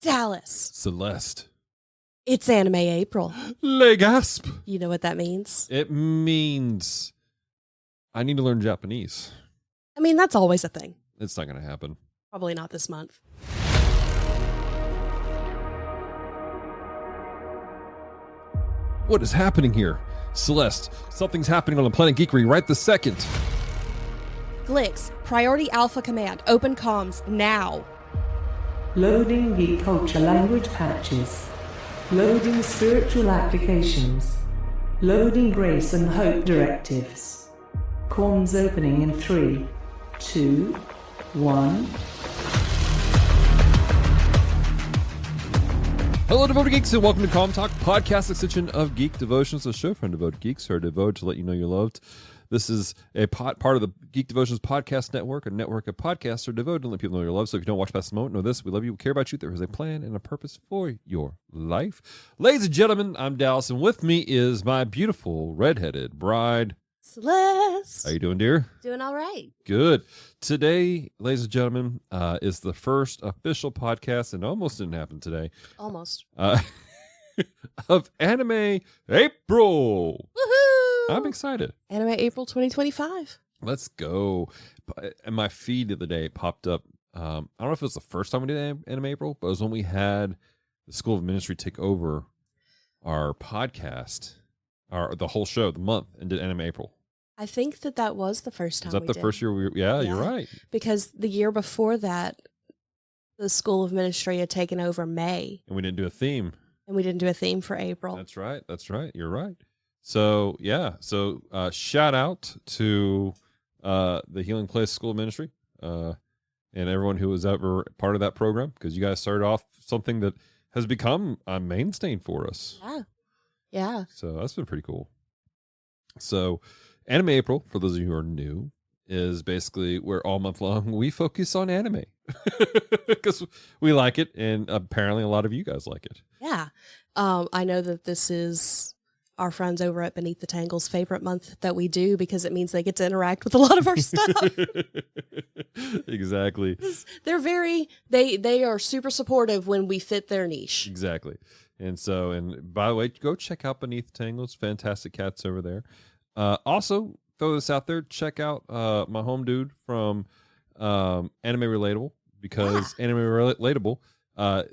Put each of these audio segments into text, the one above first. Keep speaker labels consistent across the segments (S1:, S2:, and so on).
S1: Dallas.
S2: Celeste.
S1: It's Anime April.
S2: Le gasp.
S1: You know what that means?
S2: It means I need to learn Japanese.
S1: I mean, that's always a thing.
S2: It's not going to happen.
S1: Probably not this month.
S2: What is happening here? Celeste, something's happening on the planet Geekery right this second.
S1: Glix, priority alpha command. Open comms now.
S3: Loading Geek Culture language patches. Loading spiritual applications. Loading grace and hope directives. Comms opening in 3, 2, 1.
S2: Hello, devoted geeks, and welcome to Calm Talk, podcast extension of Geek Devotions, a show from devoted geeks who are devoted to let you know you're loved. This is a part of the Geek Devotions podcast network, a network of podcasts are devoted to let people know you're loved. So if you don't watch past the moment, know this: we love you, we care about you. There is a plan and a purpose for your life. Ladies and gentlemen, I'm Dallas, and with me is my beautiful redheaded bride,
S1: Celeste.
S2: How you doing, dear?
S1: Doing all right.
S2: Good. Today, ladies and gentlemen, is the first official podcast, and almost didn't happen today.
S1: Almost.
S2: Of Anime April.
S1: Woohoo!
S2: I'm excited.
S1: Anime April 2025.
S2: Let's go. And my feed the other day popped up. I don't know if it was the first time we did Anime April, but it was when we had the School of Ministry take over our podcast, the whole show, the month, and did Anime April.
S1: I think that was the first time.
S2: Was that the first year we were? Yeah, you're right.
S1: Because the year before that, the School of Ministry had taken over May.
S2: And we didn't do a theme.
S1: And we didn't do a theme for April.
S2: That's right. That's right. You're right. So, yeah. So, shout out to the Healing Place School of Ministry and everyone who was ever part of that program, because you guys started off something that has become a mainstay for us.
S1: Yeah. Yeah.
S2: So, that's been pretty cool. So, Anime April, for those of you who are new, is basically where all month long we focus on anime because we like it, and apparently a lot of you guys like it.
S1: Yeah. I know that this is our friends over at Beneath the Tangle's favorite month that we do, because it means they get to interact with a lot of our stuff.
S2: Exactly.
S1: They're they are super supportive when we fit their niche.
S2: Exactly. And so, and by the way, go check out Beneath the Tangle's fantastic cats over there. Also, throw this out there. Check out my home dude from Anime Relatable, because Anime Relatable,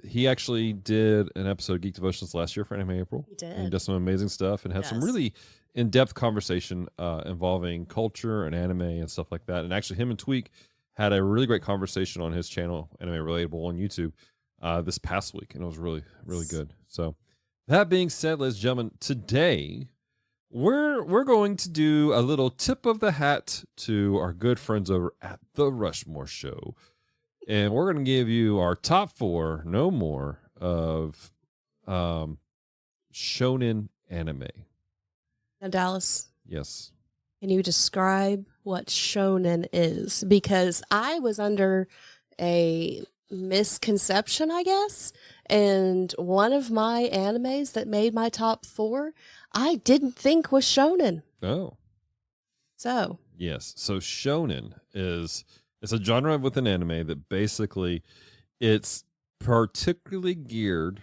S2: he actually did an episode of Geek Devotions last year for Anime April.
S1: He did.
S2: And he does some amazing stuff and had some really in-depth conversation involving culture and anime and stuff like that. And actually, him and Tweak had a really great conversation on his channel, Anime Relatable, on YouTube this past week, and it was really, really good. So, that being said, ladies and gentlemen, today we're going to do a little tip of the hat to our good friends over at the Rushmore Show. And we're going to give you our top 4, no more, of Shonen Anime.
S1: Now, Dallas.
S2: Yes.
S1: Can you describe what Shonen is? Because I was under a misconception, I guess. And one of my animes that made my top 4, I didn't think was Shonen.
S2: Oh.
S1: So.
S2: Yes. So Shonen it's a genre within anime that basically it's particularly geared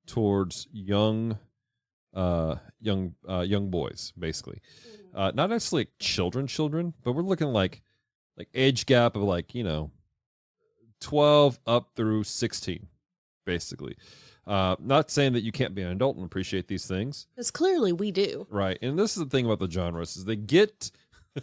S2: towards young boys, basically. Not necessarily children, but we're looking like age gap of 12 up through 16, basically. Not saying that you can't be an adult and appreciate these things,
S1: because clearly we do.
S2: Right. And this is the thing about the genres, is they get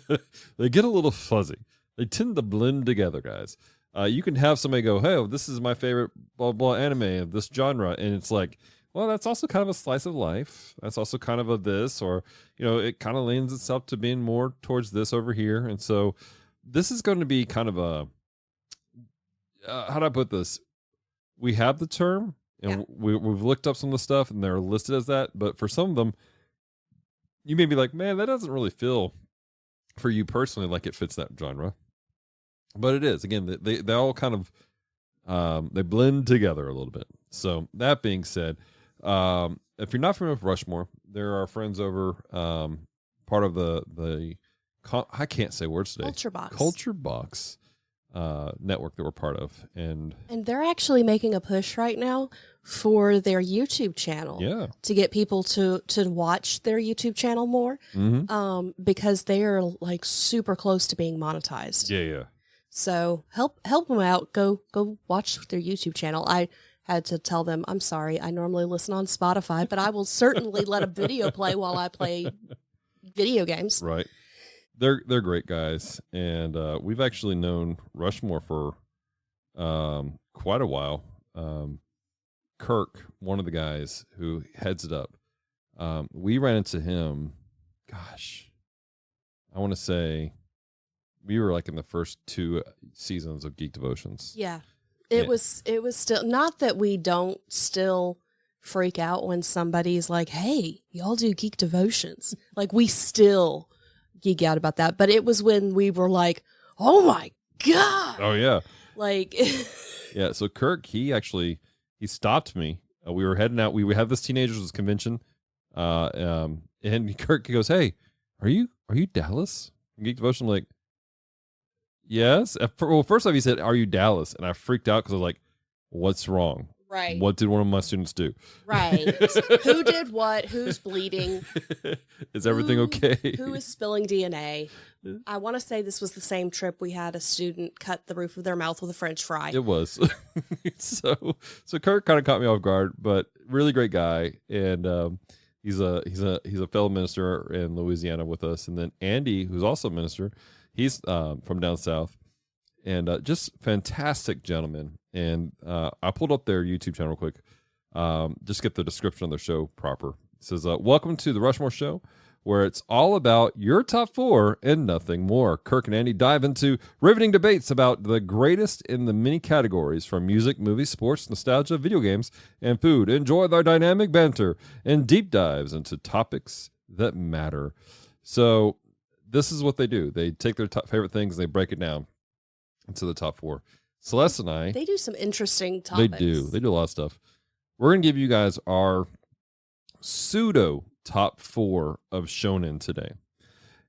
S2: a little fuzzy. They tend to blend together, guys. You can have somebody go, hey, this is my favorite blah, blah anime of this genre. And it's like, well, that's also kind of a slice of life. That's also kind of a this, or, it kind of lends itself to being more towards this over here. And so this is going to be kind of a, how do I put this? We have the term, and we've looked up some of the stuff, and they're listed as that. But for some of them, you may be like, man, that doesn't really feel for you personally like it fits that genre. But it is. Again, they all kind of they blend together a little bit. So that being said, if you're not familiar with Rushmore, there are friends over part of the I can't say words today.
S1: Culture Box.
S2: Culture Box. network that we're part of. And
S1: they're actually making a push right now for their YouTube channel to get people to watch their YouTube channel more, because they are like super close to being monetized.
S2: Yeah.
S1: So help them out. Go watch their YouTube channel. I had to tell them, I'm sorry, I normally listen on Spotify, but I will certainly let a video play while I play video games.
S2: Right. They're great guys, and we've actually known Rushmore for quite a while. Kirk, one of the guys who heads it up, we ran into him. Gosh, I want to say we were like in the first 2 seasons of Geek Devotions.
S1: Yeah, it was still not that we don't still freak out when somebody's like, "Hey, y'all do Geek Devotions." Like we still geek out about that, but it was when we were like, oh my god,
S2: oh yeah,
S1: like
S2: yeah. So Kirk, he stopped me. We were heading out. We had this teenagers convention, and Kirk goes, "Hey, are you Dallas from Geek Devotion?" I'm like, yes. Well, first off, he said, "Are you Dallas?" And I freaked out because I was like, "What's wrong?
S1: Right.
S2: What did one of my students do?
S1: Right. Who did what? Who's bleeding?
S2: Is everything okay?
S1: Who is spilling DNA?" I want to say this was the same trip we had a student cut the roof of their mouth with a French fry.
S2: It was. So Kirk kind of caught me off guard, but really great guy. And he's a fellow minister in Louisiana with us. And then Andy, who's also a minister, he's from down south. And just fantastic gentlemen. And I pulled up their YouTube channel real quick. Just get the description of their show proper. It says, welcome to the Rushmore Show, where it's all about your top 4 and nothing more. Kirk and Andy dive into riveting debates about the greatest in the many categories from music, movies, sports, nostalgia, video games, and food. Enjoy their dynamic banter and deep dives into topics that matter. So this is what they do. They take their favorite things and they break it down into the top 4. Celeste and I,
S1: they do some interesting topics.
S2: They do a lot of stuff. We're going to give you guys our pseudo top 4 of Shonen today.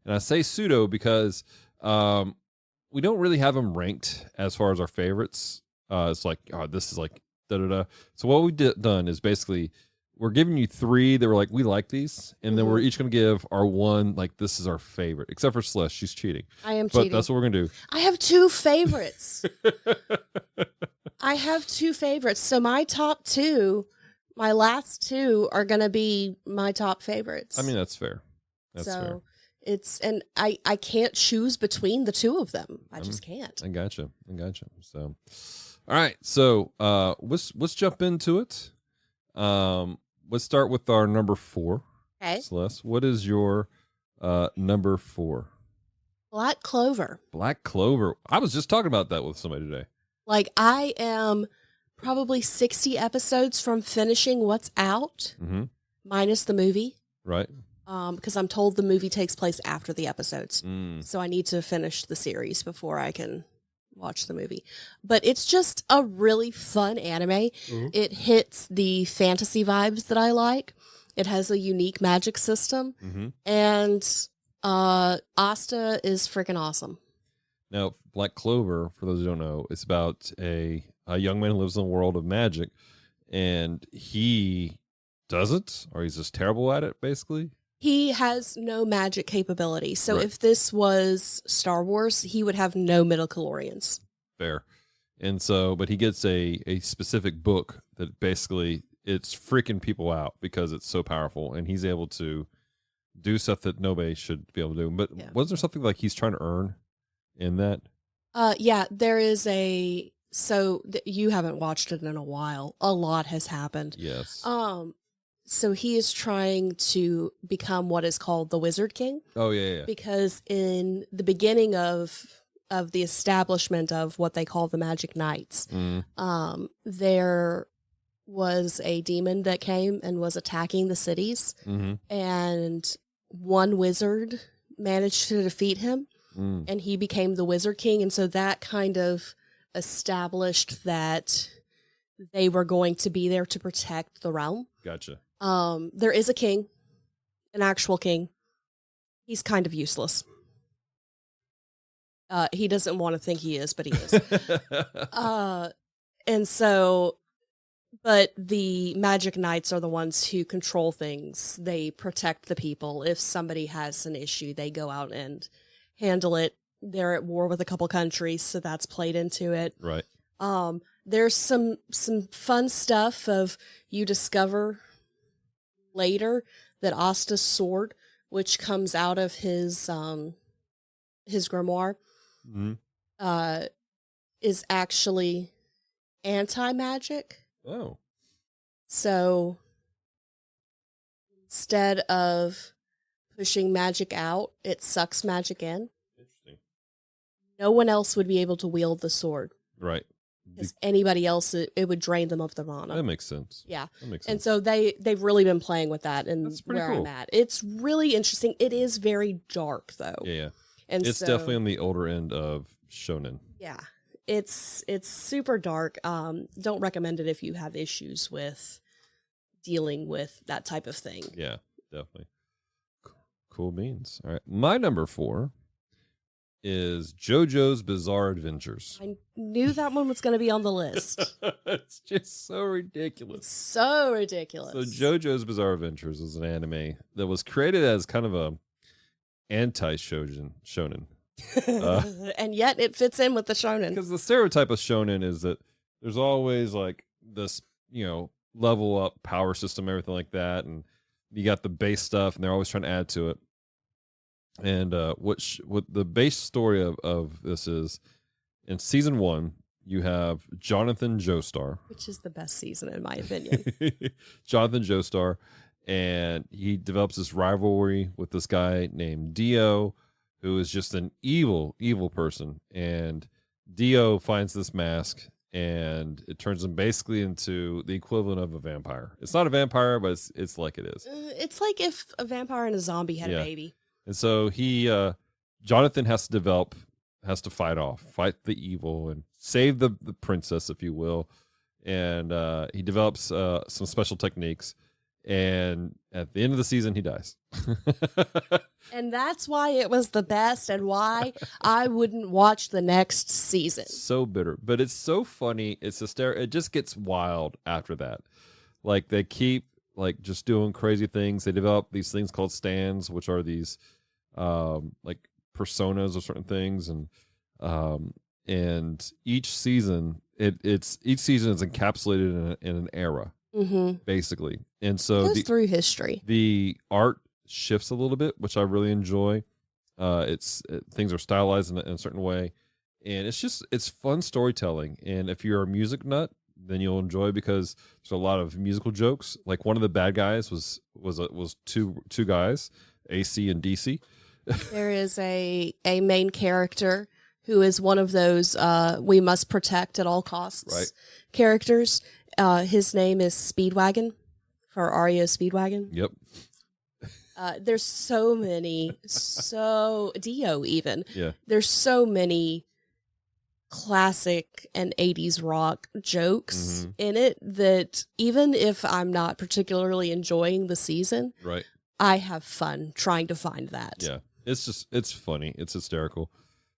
S2: And I say pseudo because we don't really have them ranked as far as our favorites. It's like, oh, this is like da-da-da. So what we've done is basically we're giving you 3 that were like, we like these. And then we're each going to give our one, like, this is our favorite. Except for Celeste. She's cheating.
S1: I am cheating.
S2: But that's what we're going to do.
S1: I have 2 favorites. I have 2 favorites. So my top 2, my last 2 are going to be my top favorites.
S2: I mean, that's fair. That's fair.
S1: And I can't choose between the 2 of them. I just can't.
S2: I gotcha. So, all right. So, let's jump into it. Let's start with our number 4.
S1: Okay.
S2: Celeste, what is your number 4?
S1: Black Clover.
S2: Black Clover. I was just talking about that with somebody today.
S1: Like, I am probably 60 episodes from finishing what's out, minus the movie.
S2: Right.
S1: Because I'm told the movie takes place after the episodes. So I need to finish the series before I can watch the movie. But it's just a really fun anime. It hits the fantasy vibes that I like. It has a unique magic system. And Asta is freaking awesome.
S2: Now, Black Clover, for those who don't know, it's about a young man who lives in a world of magic, and he doesn't, or he's just terrible at it, basically.
S1: He has no magic capability. So if this was Star Wars, he would have no midichlorians.
S2: Fair. And so, but he gets a specific book that basically it's freaking people out because it's so powerful, and he's able to do stuff that nobody should be able to do. But was there something like he's trying to earn in that?
S1: Yeah, there is a... So you haven't watched it in a while. A lot has happened.
S2: Yes.
S1: So he is trying to become what is called the Wizard King.
S2: Oh, yeah.
S1: Because in the beginning of the establishment of what they call the Magic Knights, there was a demon that came and was attacking the cities. And one wizard managed to defeat him, and he became the Wizard King. And so that kind of established that they were going to be there to protect the realm.
S2: Gotcha.
S1: There is a king, an actual king. He's kind of useless. He doesn't want to think he is, but he is. And so, but the Magic Knights are the ones who control things. They protect the people. If somebody has an issue, they go out and handle it. They're at war with a couple countries, so that's played into it.
S2: Right.
S1: There's some fun stuff of you discover later that Asta's sword, which comes out of his grimoire, is actually anti-magic.
S2: Oh.
S1: So instead of pushing magic out, it sucks magic in.
S2: Interesting.
S1: No one else would be able to wield the sword.
S2: Right.
S1: Because anybody else, it would drain them of their mana.
S2: That makes sense.
S1: Yeah.
S2: That makes sense.
S1: And so they've really been playing with that and
S2: That's pretty
S1: where
S2: cool.
S1: I'm at. It's really interesting. It is very dark, though.
S2: Yeah.
S1: And
S2: It's
S1: so,
S2: definitely on the older end of shonen.
S1: Yeah. It's super dark. Don't recommend it if you have issues with dealing with that type of thing.
S2: Yeah, definitely. Cool beans. All right. My number 4 is JoJo's Bizarre Adventures.
S1: I knew that one was going to be on the list.
S2: It's just so ridiculous.
S1: It's so ridiculous.
S2: So JoJo's Bizarre Adventures is an anime that was created as kind of a anti-shonen.
S1: And yet it fits in with the shonen.
S2: Because the stereotype of shonen is that there's always like this, level up power system, everything like that, and you got the base stuff, and they're always trying to add to it. And what the base story of this is, in season 1, you have Jonathan Joestar,
S1: which is the best season in my opinion.
S2: Jonathan Joestar, and he develops this rivalry with this guy named Dio, who is just an evil person. And Dio finds this mask, and it turns him basically into the equivalent of a vampire. It's not a vampire, but it's like it is.
S1: It's like if a vampire and a zombie had a baby.
S2: And so Jonathan has to fight the evil and save the princess, if you will. And he develops some special techniques. And at the end of the season, he dies.
S1: And that's why it was the best and why I wouldn't watch the next season.
S2: So bitter. But it's so funny. It's hysterical. It just gets wild after that. Like, they keep just doing crazy things. They develop these things called stands, which are these like personas of certain things. And each season, each season is encapsulated in an era. Basically. And so
S1: it goes through history.
S2: The art shifts a little bit, which I really enjoy. Things are stylized in a certain way, and it's fun storytelling. And if you're a music nut, then you'll enjoy, because there's a lot of musical jokes. Like, one of the bad guys was two guys, AC and DC.
S1: There is a main character who is one of those we must protect at all costs characters. His name is Speedwagon, for REO Speedwagon.
S2: Yep.
S1: There's so many, Dio even.
S2: Yeah.
S1: There's so many classic and 80s rock jokes in it that even if I'm not particularly enjoying the season, I have fun trying to find that.
S2: Yeah. It's funny. It's hysterical.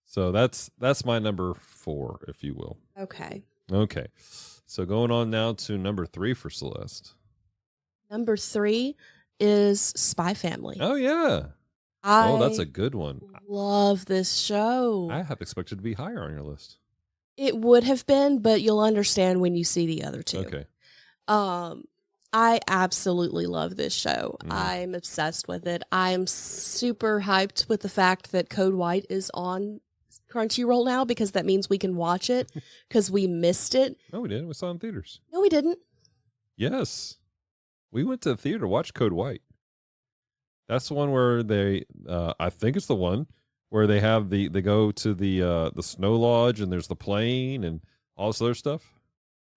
S2: So that's my number 4, if you will.
S1: Okay.
S2: So going on now to number 3 for Celeste.
S1: Number 3 is Spy Family.
S2: Oh, yeah. That's a good one.
S1: Love this show.
S2: I have expected to be higher on your list.
S1: It would have been, but you'll understand when you see the other two.
S2: Okay.
S1: I absolutely love this show. I'm obsessed with it. I'm super hyped with the fact that Code White is on Crunchyroll now, because that means we can watch it, because we missed it.
S2: No, we didn't. We saw it in theaters.
S1: No, we didn't.
S2: Yes. We went to the theater to watch Code White. That's the one where they, I think it's the one where they go to the snow lodge, and there's the plane and all this other stuff.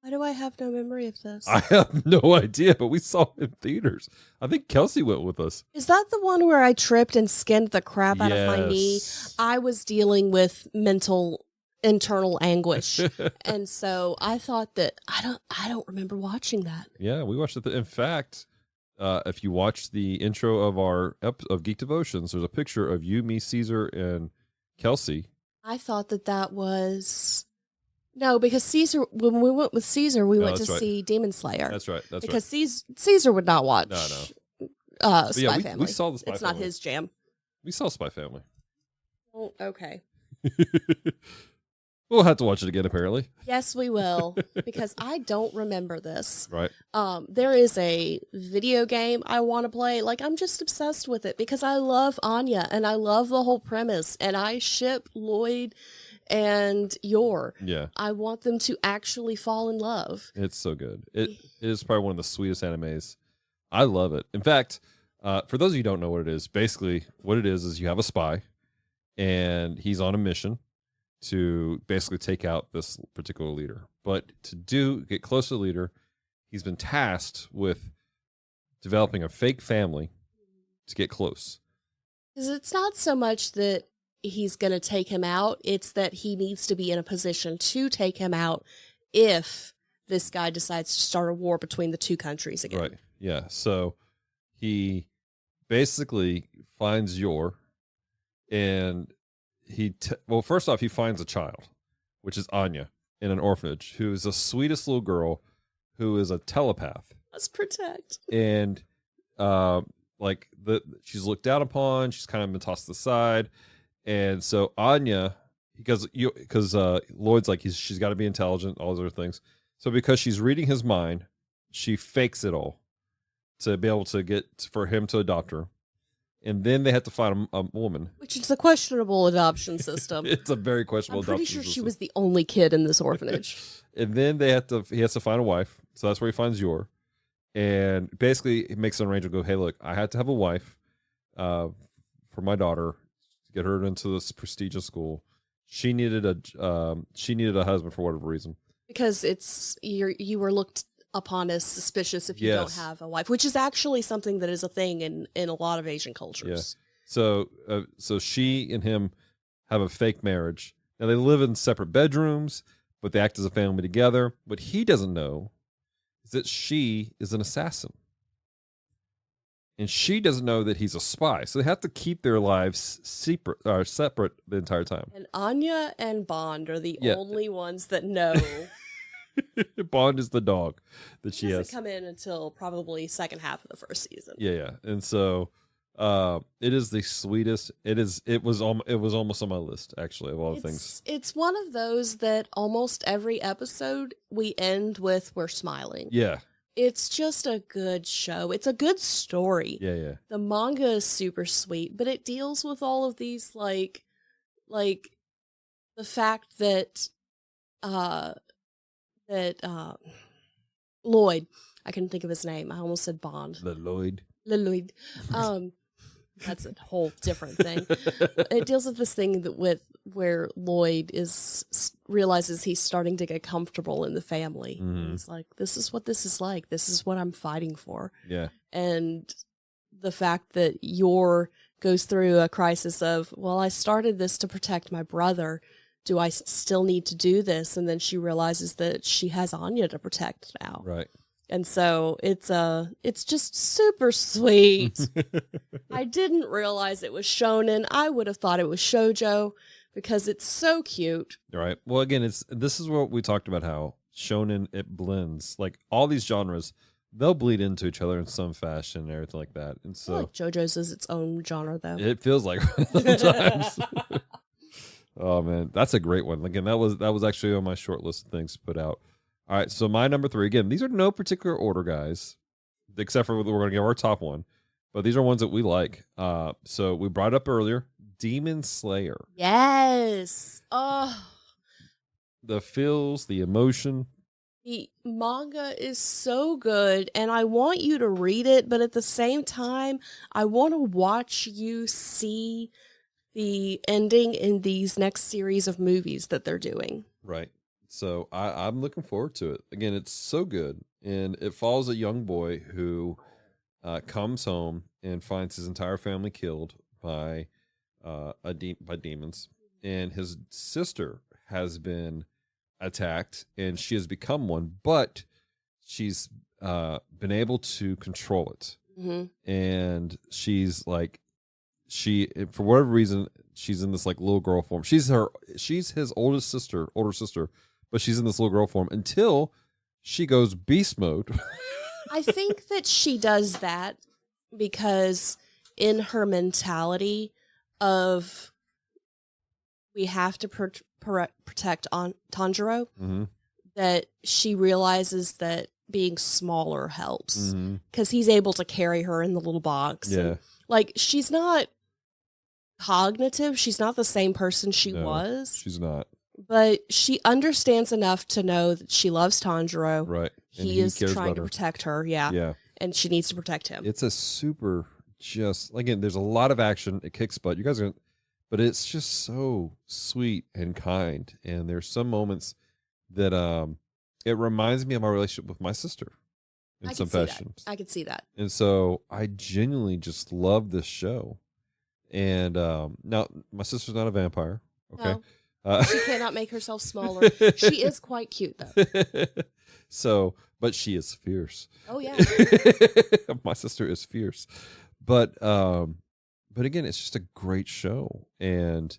S1: Why do I have no memory of this?
S2: I have no idea, but we saw it in theaters. I think Kelsey went with us.
S1: Is that the one where I tripped and skinned the crap out of my knee? I was dealing with internal anguish. And so I thought that I don't remember watching that.
S2: Yeah, we watched it. In fact, if you watch the intro of our of Geek Devotions, there's a picture of you, me, Caesar, and Kelsey.
S1: I thought that was no, because Caesar. When we went with Caesar, we went to see Demon Slayer.
S2: That's right. That's
S1: because Caesar would not watch.
S2: No.
S1: Spy Family.
S2: We saw the Spy
S1: It's
S2: Family.
S1: not his jam.
S2: We saw Spy Family.
S1: Oh, okay.
S2: We'll have to watch it again, apparently.
S1: Yes, we will, because I don't remember this.
S2: Right.
S1: There is a video game I want to play. Like, I'm just obsessed with it because I love Anya and I love the whole premise, and I ship Lloyd and Yor.
S2: Yeah.
S1: I want them to actually fall in love.
S2: It's so good. It is probably one of the sweetest animes. I love it. In fact, for those of you who don't know what it is, basically what it is you have a spy, and he's on a mission to basically take out this particular leader. But to get close to the leader, he's been tasked with developing a fake family to get close.
S1: Because it's not so much that he's going to take him out, it's that he needs to be in a position to take him out if this guy decides to start a war between the two countries again.
S2: Right. Yeah. So he basically finds Yor, and well, first off, he finds a child, which is Anya, in an orphanage, who is the sweetest little girl who is a telepath.
S1: Let's protect.
S2: And she's looked down upon, she's kind of been tossed aside. And so Anya, because Lloyd's like, she's got to be intelligent, all those other things. So because she's reading his mind, she fakes it all to be able to get for him to adopt her. And then they have to find a woman.
S1: Which is a questionable adoption system.
S2: It's a very questionable adoption
S1: I'm pretty sure
S2: system.
S1: she was the only kid in this orphanage.
S2: And then he has to find a wife. So that's where he finds Yor. And basically he makes an arrangement, go, hey, look, I had to have a wife for my daughter to get her into this prestigious school. She needed a husband for whatever reason.
S1: Because you were looked upon as suspicious if you don't have a wife, which is actually something that is a thing in a lot of Asian cultures.
S2: Yeah. So she and him have a fake marriage. Now they live in separate bedrooms, but they act as a family together. What he doesn't know is that she is an assassin. And she doesn't know that he's a spy. So they have to keep their lives separate the entire time.
S1: And Anya and Bond are the only ones that know.
S2: Bond is the dog that she has.
S1: Doesn't come in until probably second half of the first season.
S2: Yeah. And so it is the sweetest. It was almost on my list, actually, of all the things.
S1: It's one of those that almost every episode we end with we're smiling.
S2: Yeah.
S1: It's just a good show. It's a good story.
S2: Yeah.
S1: The manga is super sweet, but it deals with all of these like the fact that Lloyd, I couldn't think of his name. I almost said Bond.
S2: Lloyd.
S1: That's a whole different thing. It deals with this thing where Lloyd realizes he's starting to get comfortable in the family.
S2: Mm-hmm.
S1: He's like, this is what this is like. This is what I'm fighting for.
S2: Yeah.
S1: And the fact that Yor goes through a crisis of, well, I started this to protect my brother. Do I still need to do this? And then she realizes that she has Anya to protect now.
S2: Right.
S1: And so it's just super sweet. I didn't realize it was shonen. I would have thought it was shoujo because it's so cute.
S2: Right. Well, again, this is what we talked about, how shonen, it blends. Like all these genres, they'll bleed into each other in some fashion and everything like that. And so
S1: I feel like JoJo's is its own genre, though.
S2: It feels like sometimes. Oh man, that's a great one. Again, that was actually on my short list of things to put out. All right, so my number 3, again, these are no particular order, guys, except for we're going to give our top one, but these are ones that we like. So we brought it up earlier, Demon Slayer.
S1: Yes. Oh.
S2: The feels, the emotion.
S1: The manga is so good, and I want you to read it, but at the same time, I want to watch you see the ending in these next series of movies that they're doing.
S2: Right. So I'm looking forward to it. Again, it's so good. And it follows a young boy who comes home and finds his entire family killed by demons. And his sister has been attacked, and she has become one, but she's been able to control it.
S1: Mm-hmm.
S2: And she's she, for whatever reason, she's in this like little girl form. She's his older sister, but she's in this little girl form until she goes beast mode.
S1: I think that she does that because in her mentality of we have to protect Tanjiro, that she realizes that being smaller helps because he's able to carry her in the little box.
S2: Yeah.
S1: And, like, she's not cognitive. She's not the same person she was.
S2: She's not.
S1: But she understands enough to know that she loves Tanjiro.
S2: Right.
S1: He is trying to protect her. Yeah.
S2: Yeah.
S1: And she needs to protect him.
S2: It's a super again, there's a lot of action. It kicks butt. You guys are, but it's just so sweet and kind. And there's some moments that it reminds me of my relationship with my sister in some fashion.
S1: I could see that.
S2: And so I genuinely just love this show. And now my sister's not a vampire. Okay.
S1: No, she cannot make herself smaller. She is quite cute though.
S2: So, but she is fierce.
S1: Oh yeah.
S2: My sister is fierce. But again, it's just a great show. And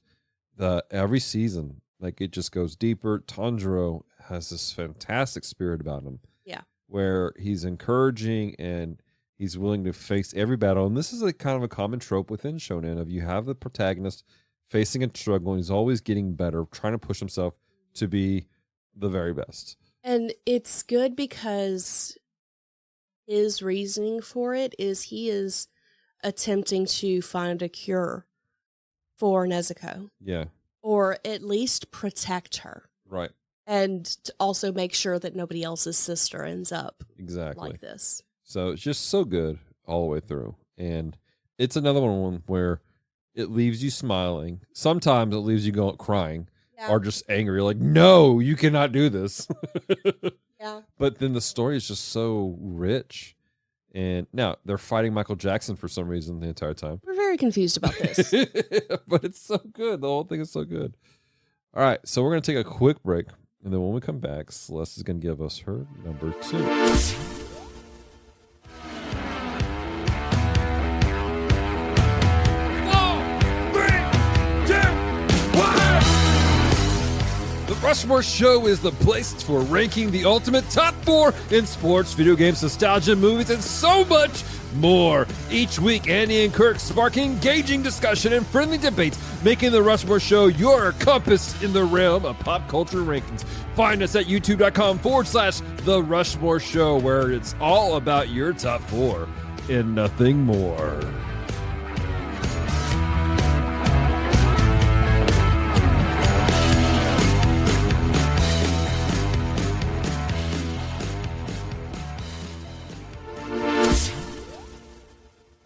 S2: every season, like, it just goes deeper. Tanjiro has this fantastic spirit about him. Yeah. Where he's encouraging and he's willing to face every battle. And this is a kind of a common trope within Shonen of you have the protagonist facing a struggle and he's always getting better, trying to push himself to be the very best.
S1: And it's good because his reasoning for it is he is attempting to find a cure for Nezuko.
S2: Yeah.
S1: Or at least protect her.
S2: Right.
S1: And to also make sure that nobody else's sister ends up
S2: exactly
S1: like this.
S2: So it's just so good all the way through. And it's another one where it leaves you smiling. Sometimes it leaves you crying or just angry. Like, no, you cannot do this.
S1: Yeah. But
S2: then the story is just so rich. And now they're fighting Michael Jackson for some reason the entire time.
S1: We're very confused about this.
S2: But it's so good. The whole thing is so good. All right. So we're going to take a quick break. And then when we come back, Celeste is going to give us her number 2. Rushmore Show is the place for ranking the ultimate top 4 in sports, video games, nostalgia, movies, and so much more. Each week, Andy and Kirk spark engaging discussion and friendly debates, making the Rushmore Show your compass in the realm of pop culture rankings. Find us at youtube.com/The Rushmore Show, where it's all about your top 4 and nothing more.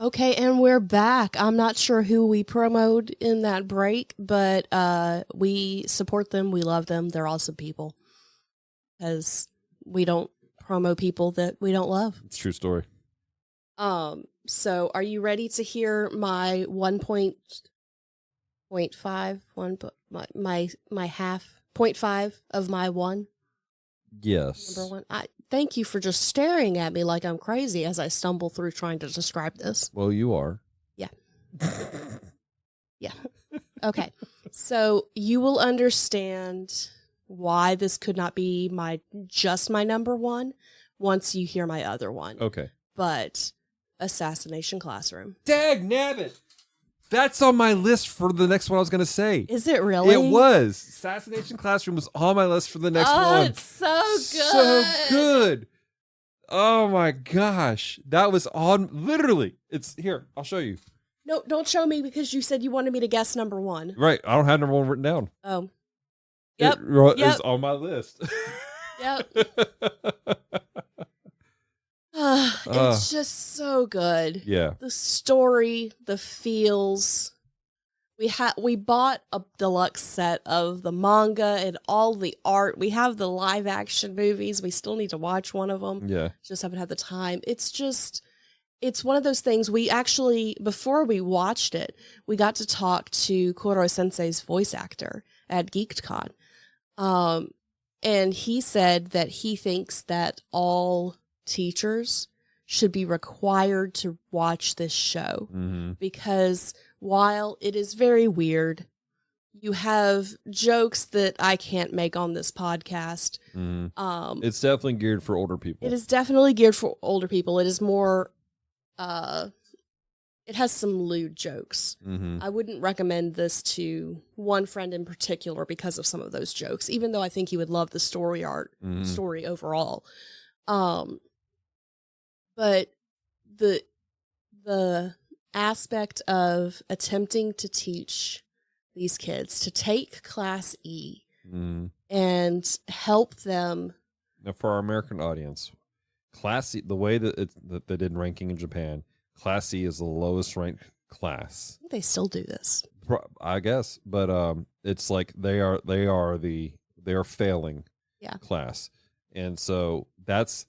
S1: Okay, and we're back. I'm not sure who we promoted in that break, but we support them. We love them. They're awesome people. Because we don't promo people that we don't love.
S2: It's a true story.
S1: So are you ready to hear my 1.5, my half 0.5 of my 1?
S2: Yes.
S1: Number 1. Thank you for just staring at me like I'm crazy as I stumble through trying to describe this.
S2: Well, you are.
S1: Yeah. Yeah. Okay. So you will understand why this could not be my number 1 once you hear my other one.
S2: Okay.
S1: But Assassination Classroom.
S2: Dag nabbit! That's on my list for the next one I was going to say.
S1: Is it really?
S2: It was. Assassination Classroom was on my list for the next one.
S1: It's so good.
S2: So good. Oh my gosh. That was on, literally. It's here. I'll show you.
S1: No, don't show me because you said you wanted me to guess number 1.
S2: Right. I don't have number 1 written down.
S1: Oh. Yep.
S2: It's on my list.
S1: Yep. It's just so good.
S2: Yeah.
S1: The story, the feels. We bought a deluxe set of the manga and all the art. We have the live action movies. We still need to watch one of them.
S2: Yeah.
S1: Just haven't had the time. It's one of those things. We actually, before we watched it, we got to talk to Koro Sensei's voice actor at GeekCon. And he said that he thinks that all teachers should be required to watch this show because while it is very weird, you have jokes that I can't make on this podcast.
S2: It's definitely geared for older people.
S1: It is definitely geared for older people. It is more, it has some lewd jokes. I wouldn't recommend this to one friend in particular because of some of those jokes, even though I think you would love the story overall. But the aspect of attempting to teach these kids to take Class E and help them.
S2: Now, for our American audience, Class E, the way that they did ranking in Japan, Class E is the lowest ranked class.
S1: They still do this,
S2: I guess, but it's like they are failing class, and so that's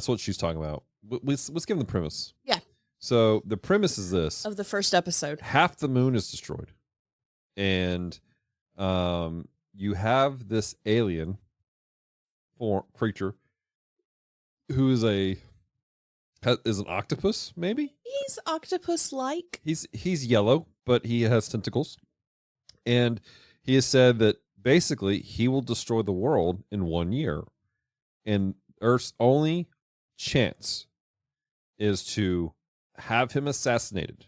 S2: what she's talking about. Let's give them the premise.
S1: Yeah.
S2: So the premise is this:
S1: of the first episode,
S2: half the moon is destroyed, and you have this alien creature who is an octopus, maybe?
S1: He's octopus-like.
S2: He's yellow, but he has tentacles. And he has said that basically he will destroy the world in 1 year. And Earth's only chance is to have him assassinated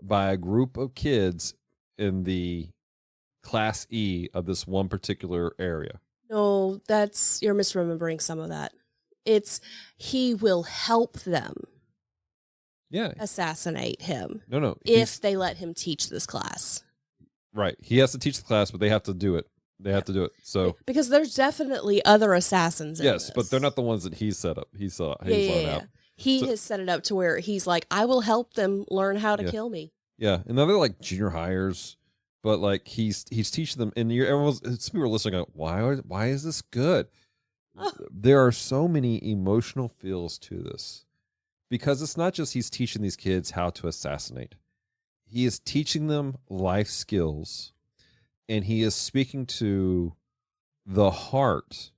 S2: by a group of kids in the Class E of this one particular area.
S1: No, you're misremembering some of that. It's he will help them assassinate him.
S2: No.
S1: If they let him teach this class.
S2: Right. He has to teach the class, but they have to do it. Have to do it. So
S1: because there's definitely other assassants in this.
S2: But they're not the ones that he set up. He out.
S1: He has set it up to where he's like, I will help them learn how to kill me.
S2: Yeah. And now they're like junior hires, but like he's teaching them, and some people are listening going, why is this good? There are so many emotional feels to this because it's not just he's teaching these kids how to assassinate. He is teaching them life skills, and he is speaking to the heart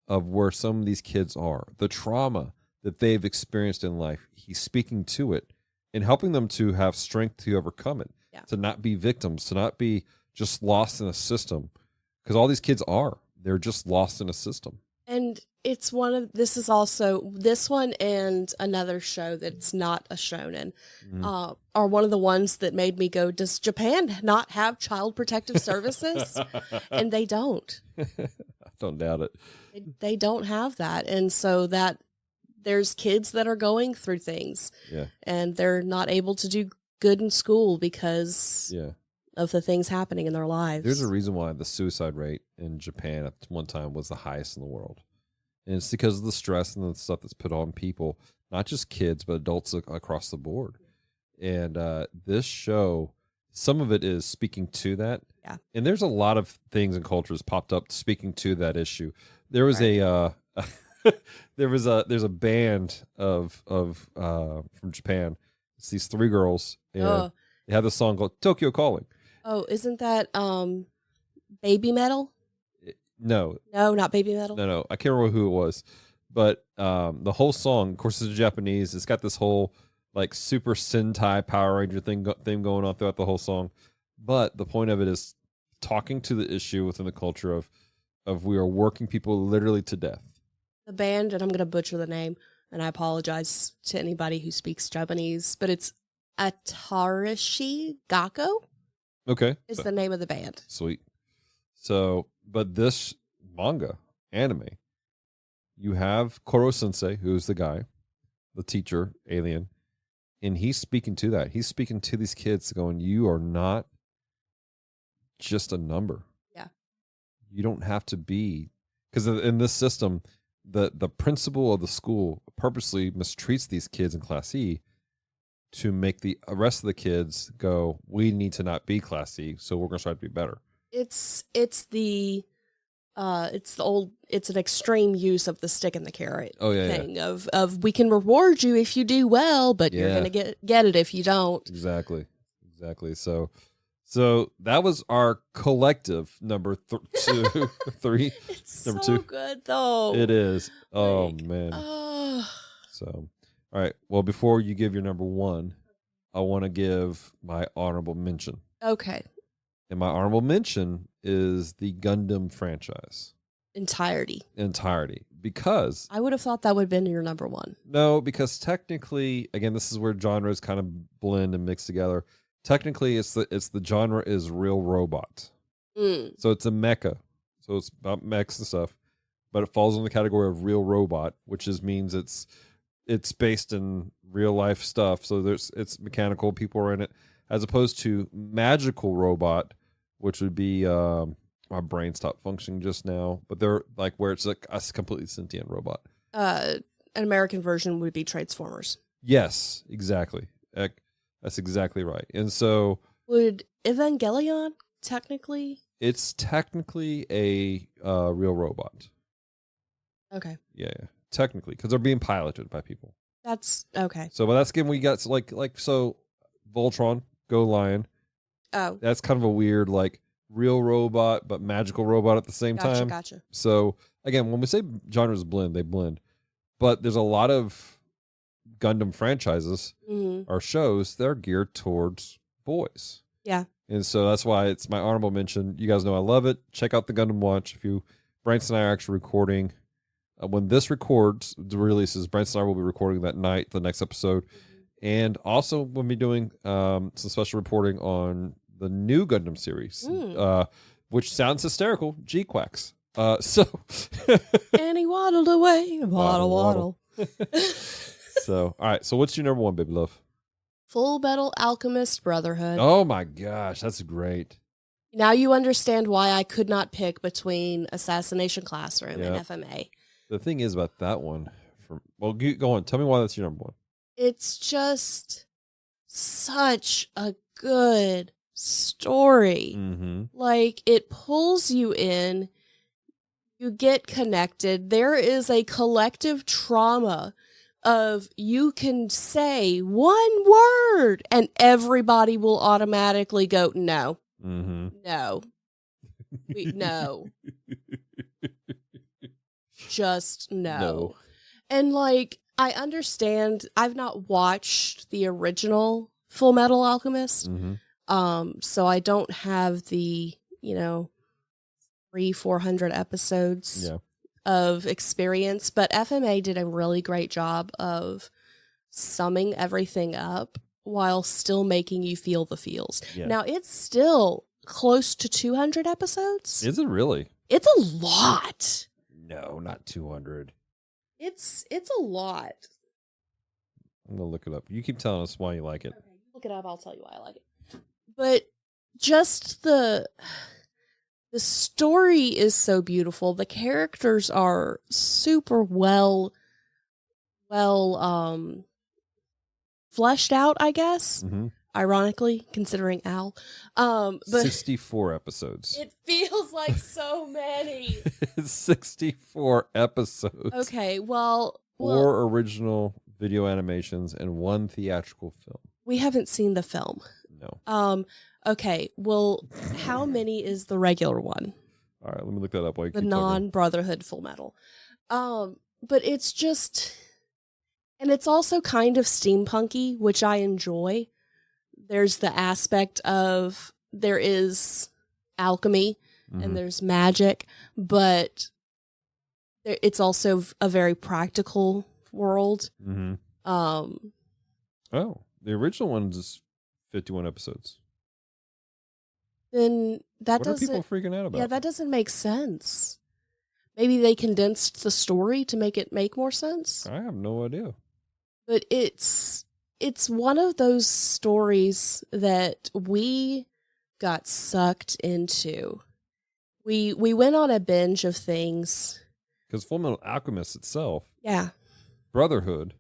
S2: of where some of these kids are, the trauma that they've experienced in life. He's speaking to it and helping them to have strength to overcome it, to not be victims, to not be just lost in a system, because all these kids they're just lost in a system.
S1: And it's this one and another show that's not a shonen are one of the ones that made me go, does Japan not have child protective services? And they don't.
S2: I don't doubt it.
S1: They don't have that. And so there's kids that are going through things and they're not able to do good in school because of the things happening in their lives.
S2: There's a reason why the suicide rate in Japan at one time was the highest in the world. And it's because of the stress and the stuff that's put on people, not just kids, but adults across the board. And this show, some of it is speaking to that.
S1: Yeah.
S2: And there's a lot of things and cultures popped up speaking to that issue. There was there's a band of from Japan. It's these three girls, and they have this song called Tokyo Calling.
S1: Oh, isn't that Baby Metal?
S2: No,
S1: not Baby Metal.
S2: No, I can't remember who it was, but the whole song, of course, is Japanese. It's got this whole like Super Sentai Power Ranger thing going on throughout the whole song. But the point of it is talking to the issue within the culture of we are working people literally to death.
S1: The band, and I'm going to butcher the name, and I apologize to anybody who speaks Japanese, but it's Atarishi Gakko.
S2: Okay.
S1: Is the name of the band.
S2: Sweet. So, but this manga, anime, you have Koro Sensei, who's the guy, the teacher, alien, and he's speaking to that. He's speaking to these kids going, you are not just a number.
S1: Yeah.
S2: You don't have to be, because in this system, the principal of the school purposely mistreats these kids in Class E to make the rest of the kids go, we need to not be Class E, so we're going to try to be better.
S1: It's an extreme use of the stick and the carrot thing of we can reward you if you do well, but you're going to get it if you don't.
S2: Exactly. So So that was our collective number 3.
S1: It's
S2: Number
S1: so
S2: 2.
S1: good though.
S2: It is. Oh
S1: Like,
S2: man.
S1: oh.
S2: So, all right. Well, before you give your number 1, I want to give my honorable mention.
S1: Okay.
S2: And my honorable mention is the Gundam franchise.
S1: Entirety.
S2: Because
S1: I would have thought that would have been your number 1.
S2: no, because technically, again, this is where genres kind of blend and mix together. Technically, it's the genre is real robot. So it's a mecha. So it's about mechs and stuff, but it falls in the category of real robot, which means it's based in real life stuff. So it's mechanical, people are in it, as opposed to magical robot, which would be my brain stopped functioning just now, but they're like where it's like a completely sentient robot.
S1: An American version would be Transformers.
S2: Yes, exactly. That's exactly right. And so
S1: Would Evangelion technically?
S2: it's technically a real robot.
S1: Okay.
S2: Yeah. Technically, because they're being piloted by people.
S1: That's okay.
S2: So, but that's again, we got so Voltron, Go Lion.
S1: Oh.
S2: That's kind of a weird, like, real robot, but magical robot at the same time.
S1: Gotcha.
S2: So, again, when we say genres blend, they blend. But there's a lot of Gundam franchises or shows that are geared towards boys.
S1: Yeah.
S2: And so that's why it's my honorable mention. You guys know I love it. Check out the Gundam Watch. Branson and I are actually recording. When this the releases, Branson and I will be recording that night, the next episode. And also we'll be doing some special reporting on the new Gundam series, which sounds hysterical, G-Quacks.
S1: And he waddled away. Waddle.
S2: So, all right. So what's your number 1, baby love?
S1: Full Metal Alchemist Brotherhood.
S2: Oh my gosh, that's great.
S1: Now you understand why I could not pick between Assassination Classroom and FMA.
S2: The thing is about that one, go on. Tell me why that's your number 1.
S1: It's just such a good story. Like, it pulls you in, you get connected. There is a collective trauma of you can say one word and everybody will automatically go, no, no, no, just no. And like, I understand, I've not watched the original Full Metal Alchemist. So I don't have the, 300-400 episodes of experience, but FMA did a really great job of summing everything up while still making you feel the feels. Now it's still close to 200 episodes.
S2: Is it really?
S1: It's a lot.
S2: No, not 200.
S1: It's a lot.
S2: I'm gonna look it up. You keep telling us why you like it.
S1: Okay, look it up. I'll tell you why I like it. But just the story is so beautiful. The characters are super well fleshed out, I guess. Ironically, considering Al. But
S2: 64 episodes.
S1: It feels like so many.
S2: 64 episodes.
S1: Okay, well,
S2: 4 original video animations and 1 theatrical film.
S1: We haven't seen the film.
S2: No.
S1: Okay, well, how many is the regular one?
S2: All right, let me look that up while you
S1: The
S2: keep talking.
S1: non-Brotherhood Full Metal. But it's just, and it's also kind of steampunky, which I enjoy. There's the aspect of, there is alchemy and there's magic, but it's also a very practical world.
S2: Oh, the original one's 51 episodes.
S1: Then that
S2: What are
S1: doesn't,
S2: people freaking out about?
S1: yeah, that doesn't make sense. Maybe they condensed the story to make it make more sense.
S2: I have no idea.
S1: But it's one of those stories that we got sucked into. We went on a binge of things.
S2: Because Full Metal Alchemist itself,
S1: Yeah.
S2: Brotherhood,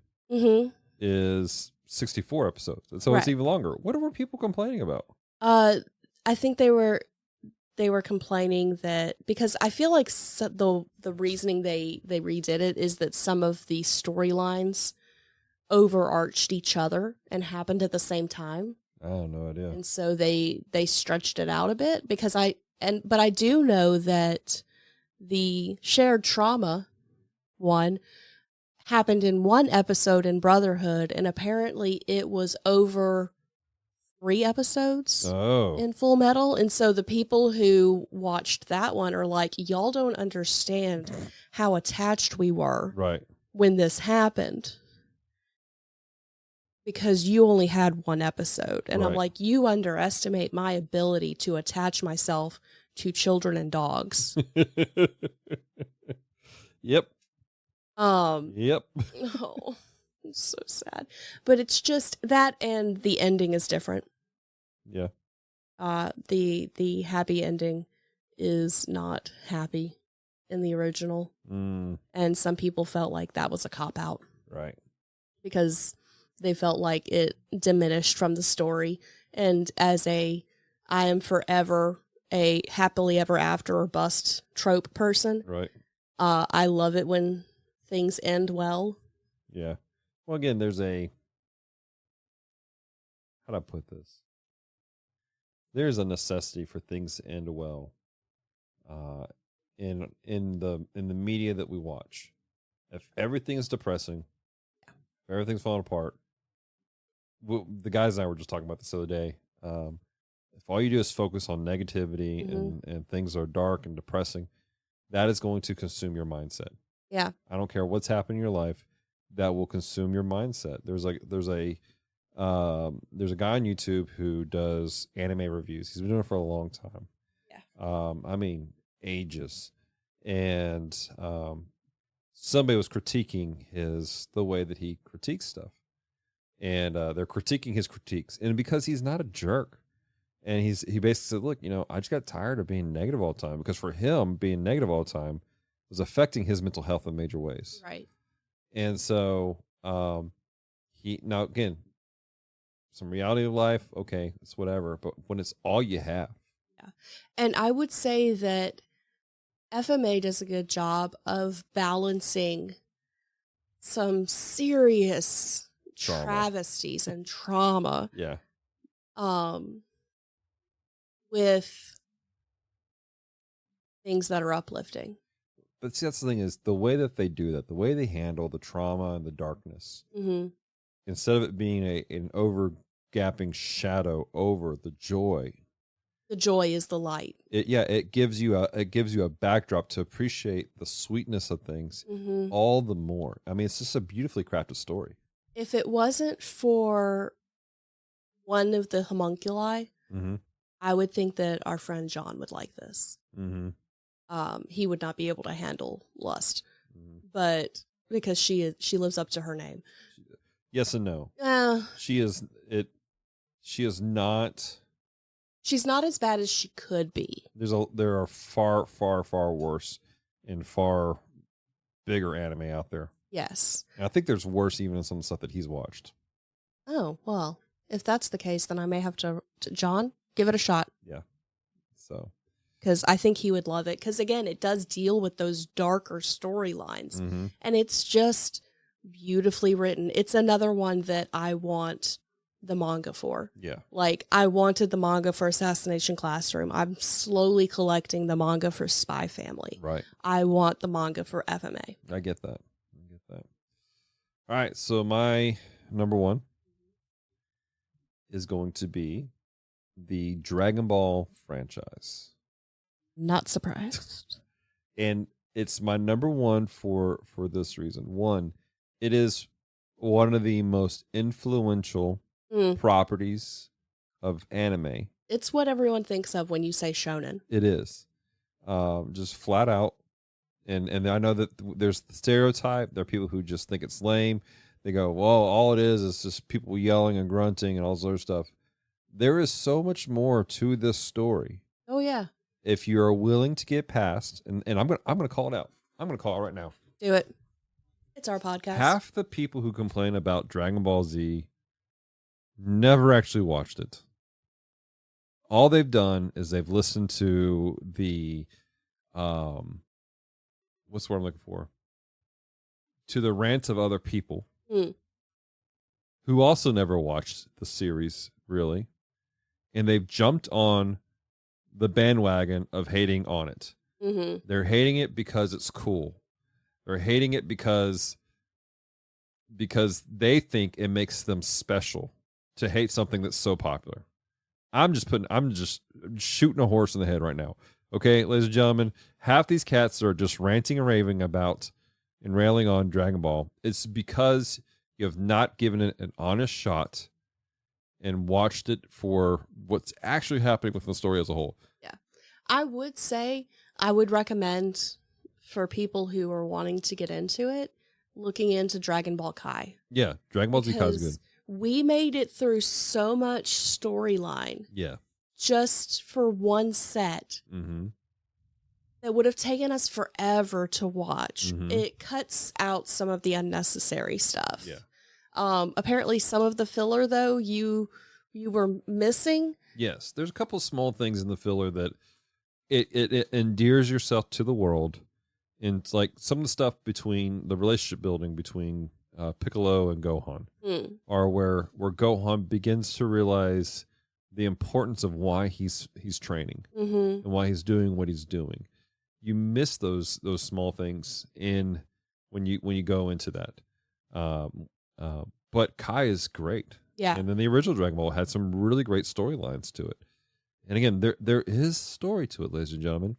S2: is 64 episodes. And so it's even longer. What were people complaining about?
S1: I think they were complaining that, because I feel like the reasoning they redid it is that some of the storylines overarched each other and happened at the same time.
S2: I have no idea.
S1: And so they stretched it out a bit because but I do know that the shared trauma one happened in one episode in Brotherhood, and apparently it was over 3 episodes in Full Metal. And so the people who watched that one are like, y'all don't understand how attached we were when this happened, because you only had 1 episode. And I'm like, you underestimate my ability to attach myself to children and dogs.
S2: Yep.
S1: Yep. Oh, it's so sad. But it's just that, and the ending is different.
S2: Yeah.
S1: The happy ending is not happy in the original. And some people felt like that was a cop-out.
S2: Right.
S1: Because they felt like it diminished from the story. And as I am forever a happily ever after or bust trope person.
S2: Right.
S1: I love it when things end well.
S2: Yeah. Well, again, there's how do I put this? There's a necessity for things to end well. In the media that we watch. If everything is depressing, if everything's falling apart, the guys and I were just talking about this the other day. If all you do is focus on negativity and things are dark and depressing, that is going to consume your mindset.
S1: Yeah.
S2: I don't care what's happening in your life, that will consume your mindset. There's a guy on YouTube who does anime reviews. He's been doing it for a long time.
S1: Yeah.
S2: I mean, ages. And somebody was critiquing the way that he critiques stuff. And they're critiquing his critiques. And because he's not a jerk. And he basically said, look, I just got tired of being negative all the time. Because for him, being negative all the time was affecting his mental health in major ways.
S1: Right.
S2: And so now again, some reality of life, okay, it's whatever. But when it's all you have.
S1: Yeah. And I would say that FMA does a good job of balancing some serious travesties and trauma.
S2: Yeah.
S1: With things that are uplifting.
S2: But see, that's the thing is the way that they do that, the way they handle the trauma and the darkness, instead of it being an overgapping shadow over the joy.
S1: The joy is the light.
S2: It gives you a backdrop to appreciate the sweetness of things all the more. I mean, it's just a beautifully crafted story.
S1: If it wasn't for one of the homunculi, I would think that our friend John would like this. He would not be able to handle lust, but because she lives up to her name.
S2: Yes and no. She is not.
S1: She's not as bad as she could be.
S2: There are far, far, far worse and far bigger anime out there.
S1: Yes.
S2: And I think there's worse even in some of the stuff that he's watched.
S1: Oh, well, if that's the case, then I may have to John, give it a shot.
S2: Yeah. So.
S1: Because I think he would love it. Because again, it does deal with those darker storylines. And it's just beautifully written. It's another one that I want the manga for.
S2: Yeah.
S1: Like, I wanted the manga for Assassination Classroom. I'm slowly collecting the manga for Spy Family.
S2: Right.
S1: I want the manga for FMA.
S2: I get that. All right. So my number 1 is going to be the Dragon Ball franchise.
S1: Not surprised.
S2: And it's my number 1 for this reason. 1, it is one of the most influential properties of anime.
S1: It's what everyone thinks of when you say shonen.
S2: It is. Just flat out. And I know that there's the stereotype. There are people who just think it's lame. They go, well, all it is just people yelling and grunting and all this other stuff. There is so much more to this story.
S1: Oh, yeah.
S2: If you're willing to get past, and I'm gonna call it out. I'm gonna call it right now.
S1: Do it. It's our podcast.
S2: Half the people who complain about Dragon Ball Z never actually watched it. All they've done is they've listened to the what's the word I'm looking for? To the rant of other people who also never watched the series, really. and they've jumped on the bandwagon of hating on it.
S1: Mm-hmm.
S2: They're hating it because it's cool. They're hating it because they think it makes them special to hate something that's so popular. I'm just shooting a horse in the head right now. Okay, ladies and gentlemen, half these cats are just ranting and raving about and railing on Dragon Ball. It's because you have not given it an honest shot and watched it for what's actually happening with the story as a whole.
S1: Yeah. I would say I would recommend for people who are wanting to get into it, looking into Dragon Ball Kai.
S2: Yeah, Dragon Ball Z Kai is good.
S1: We made it through so much storyline.
S2: Yeah.
S1: Just for one set.
S2: Mm-hmm.
S1: That would have taken us forever to watch.
S2: Mm-hmm.
S1: It cuts out some of the unnecessary stuff.
S2: Yeah.
S1: Apparently some of the filler though you were missing.
S2: Yes, there's a couple of small things in the filler that it endears yourself to the world. And it's like some of the stuff between the relationship building between Piccolo and Gohan are where Gohan begins to realize the importance of why he's training and why he's doing what he's doing. You miss those small things in when you go into that. But Kai is great.
S1: Yeah.
S2: And then the original Dragon Ball had some really great storylines to it. And again, there is story to it, ladies and gentlemen.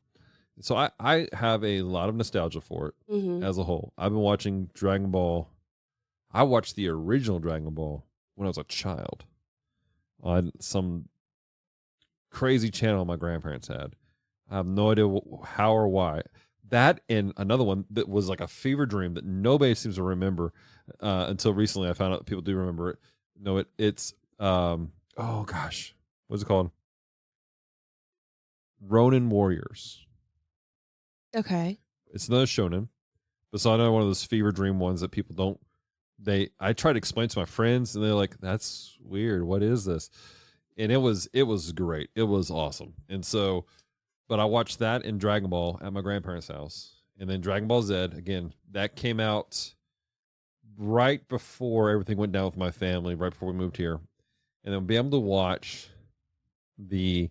S2: So I have a lot of nostalgia for it as a whole. I've been watching Dragon Ball. I watched the original Dragon Ball when I was a child on some crazy channel my grandparents had. I have no idea how or why. That and another one that was like a fever dream that nobody seems to remember until recently. I found out that people do remember it. No, it's oh gosh, what's it called? Ronin Warriors.
S1: Okay.
S2: It's another shonen, but it's another one of those fever dream ones that people don't. I try to explain to my friends, and they're like, "That's weird. What is this?" And it was great. It was awesome. And so, but I watched that in Dragon Ball at my grandparents' house, and then Dragon Ball Z again. That came out right before everything went down with my family, right before we moved here, and then be able to watch the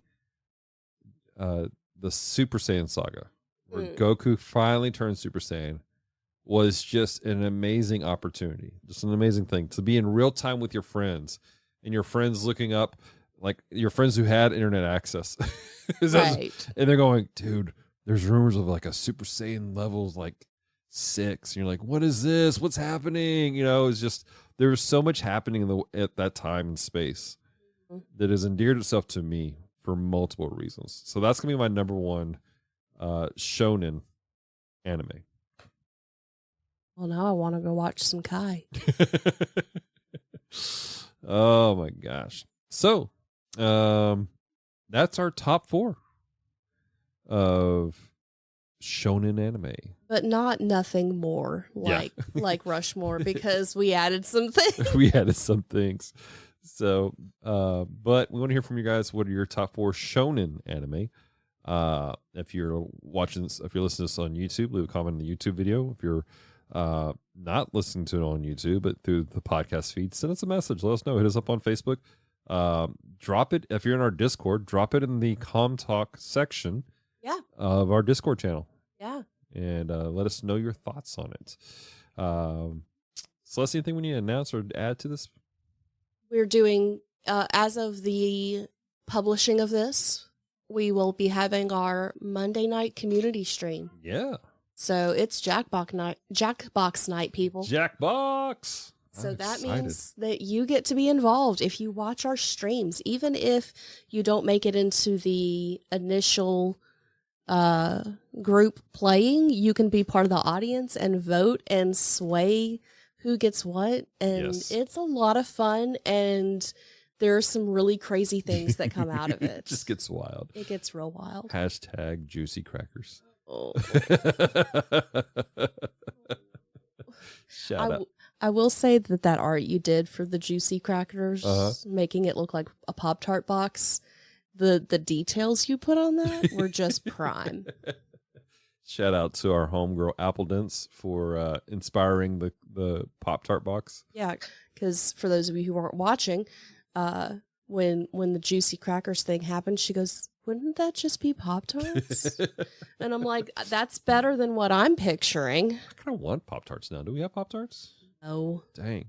S2: Super Saiyan saga, where Goku finally turned Super Saiyan, was just an amazing opportunity. Just an amazing thing to be in real time with your friends and your friends looking up, like your friends who had internet access.
S1: Right.
S2: And they're going, dude, there's rumors of like a Super Saiyan levels like 6. And you're like, what is this? What's happening? You know, it's just, there was so much happening at that time and space that has endeared itself to me for multiple reasons. So that's going to be my number one shonen anime.
S1: Well, now I want to go watch some Kai.
S2: Oh my gosh. So, that's our top 4 of shonen anime.
S1: But nothing more like Rushmore, because we added some things.
S2: We added some things. So, but we want to hear from you guys. What are your top 4 shonen anime? If you're watching this, if you're listening to this on YouTube, leave a comment in the YouTube video. If you're not listening to it on YouTube, but through the podcast feed, send us a message. Let us know. Hit us up on Facebook. Drop it. If you're in our Discord, drop it in the Com Talk section of our Discord channel.
S1: Yeah.
S2: And let us know your thoughts on it. Celeste, anything we need to announce or add to this?
S1: We're doing, as of the publishing of this, we will be having our Monday night community stream.
S2: Yeah.
S1: So it's Jackbox night, people.
S2: Jackbox.
S1: So that means that you get to be involved if you watch our streams, even if you don't make it into the initial group playing. You can be part of the audience and vote and sway who gets what. And It's a lot of fun, and there are some really crazy things that come out of it.
S2: It just gets wild.
S1: It gets real wild.
S2: # juicy crackers.
S1: Oh.
S2: Shout out.
S1: I will say that art you did for the juicy crackers, making it look like a Pop-Tart box, the details you put on that were just prime.
S2: Shout out to our homegirl Apple Dents for inspiring the Pop-Tart box.
S1: Yeah, because for those of you who aren't watching, when the juicy crackers thing happened, she goes, "Wouldn't that just be Pop-Tarts?" And I'm like, "That's better than what I'm picturing."
S2: I kind of want Pop-Tarts now. Do we have Pop-Tarts?
S1: No.
S2: Dang.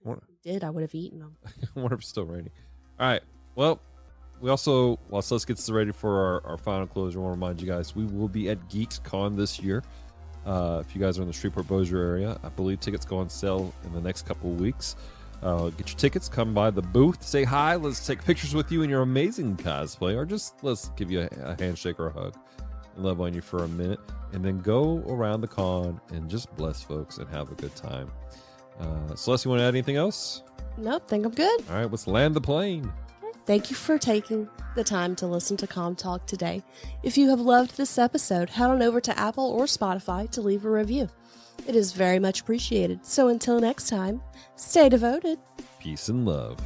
S1: If we did, I would have eaten them.
S2: I wonder if it's still raining. All right. Well, we also, while Celeste gets ready for our final closure, I want to remind you guys, we will be at Geek Con this year. If you guys are in the Shreveport Bossier area, I believe tickets go on sale in the next couple of weeks. Get your tickets, come by the booth, say hi, let's take pictures with you in your amazing cosplay, or just let's give you a handshake or a hug and love on you for a minute, and then go around the con and just bless folks and have a good time. Celeste, you want to add anything else?
S1: Nope, think I'm good.
S2: All right, let's land the plane.
S1: Thank you for taking the time to listen to Com Talk today. If you have loved this episode, head on over to Apple or Spotify to leave a review. It is very much appreciated. So until next time, stay devoted.
S2: Peace and love.